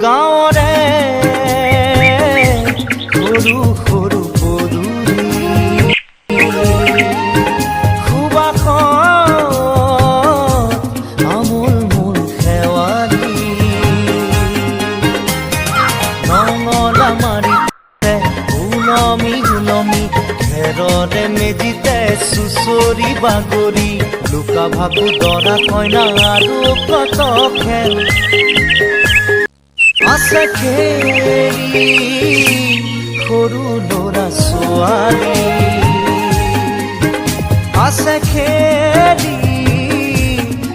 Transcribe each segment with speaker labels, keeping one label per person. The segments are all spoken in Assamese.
Speaker 1: গাঁৱৰে সৰু সৰু পদূলি সুবাসত আমোল মোল শেৱালি নঙলা মাৰিতে ওলমি ওলমি খেৰৰে মেজিতে চুচৰি বাগৰি লুকা ভাকু দৰা কইনা আৰু কত খেল আছে খেলি সৰু ল'ৰা ছোৱালী আছে খেলি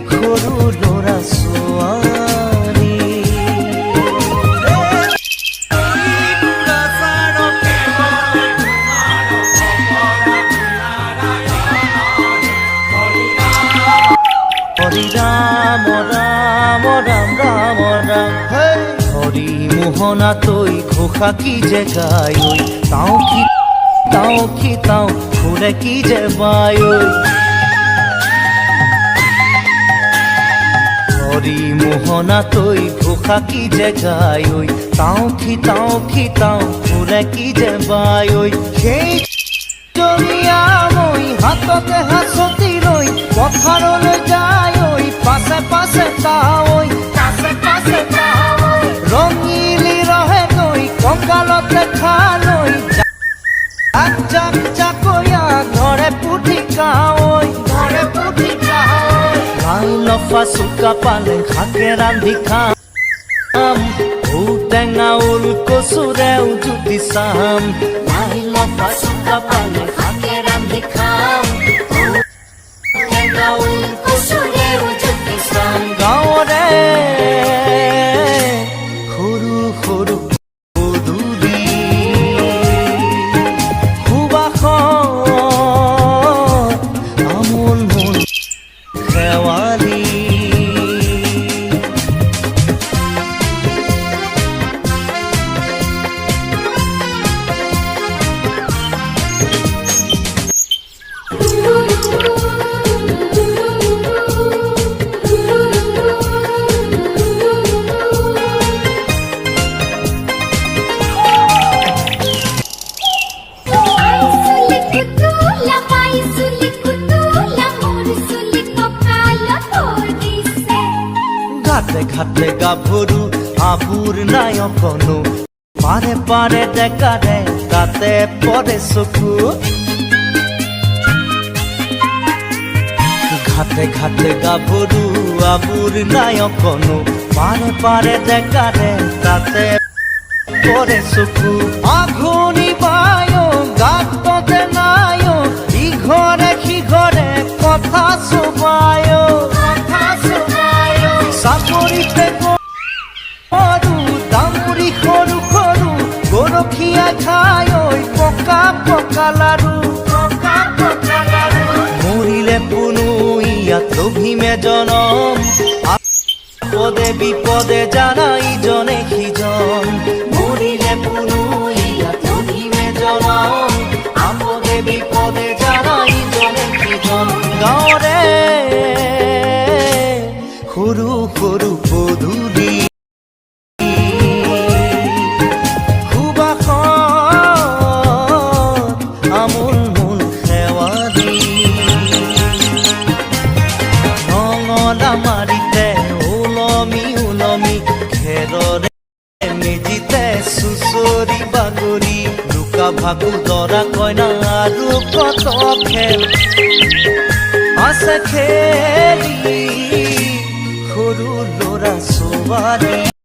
Speaker 1: সৰু ল'ৰা ছোৱালী হৰি ৰাম ৰাম ৰাম ৰাম ৰাম হৰি মোহনা তৈ ঘোষা কি যে গায় তাও কি তাও ফুলে কি যে বায় হরি মোহনা তৈ ঘোষা কি যে গায় তাও কি তাও ফুলে কি যে বায় সেই জমিয়া মই হাততে হাসতি লৈ পথাৰলৈ যায় পাছে পাছে তাৱৈ ৰঙিলি ৰহে গৈ কঁকালতে খালৈ জাক জাকৈয়া ঘৰে পুঠি কাৱৈ লাই লফা চুকা পালে শাকে ৰান্ধি খাম ঔটেঙা ওল কচুৰেও জুতি চাম লাই লফা চুকা পালে শাকে ৰান্ধি খাম ঔটেঙা ওল কচুৰেও জুতি চাম গাঁৱৰে সৰু সৰু পদূলি সুবাসত আমোল মোল শেৱালি ঘাটে ঘাটে গাভৰু আবুৰ নাই অকণো পাৰে পাৰে ডেকাৰে তাতে পৰে চকু ঘাটে ঘাটে গাভৰু আবুৰ নাই অকণো পাৰে পাৰে ডেকাৰে তাতে পৰে চকু আঘোণি বায় গাততে নাই ইঘৰে সিঘৰে কথা চোবায় চাপৰিতে গৰু দামুৰি সৰু সৰু গৰখীয়া খাই পকা পকা লাৰু মৰিলে পুনু ইয়াত লভিমে জনম আপদে বিপদে জানাই জনে সিজন মৰিলে পুনু ইয়াত লভিমে জনম আপদে বিপদে জানাই জনে সিজন গাঁৱৰে সৰু সৰু পদূলি সুবাসত আমোল মোল শেৱালি নঙলা মাৰিতে ওলমি ওলমি খেৰৰে মেজিতে চুচৰি বাগৰি লুকা ভাকু দৰা কইনা আৰু কত খেল আছে খেলি সৰু ল'ৰা ছোৱালী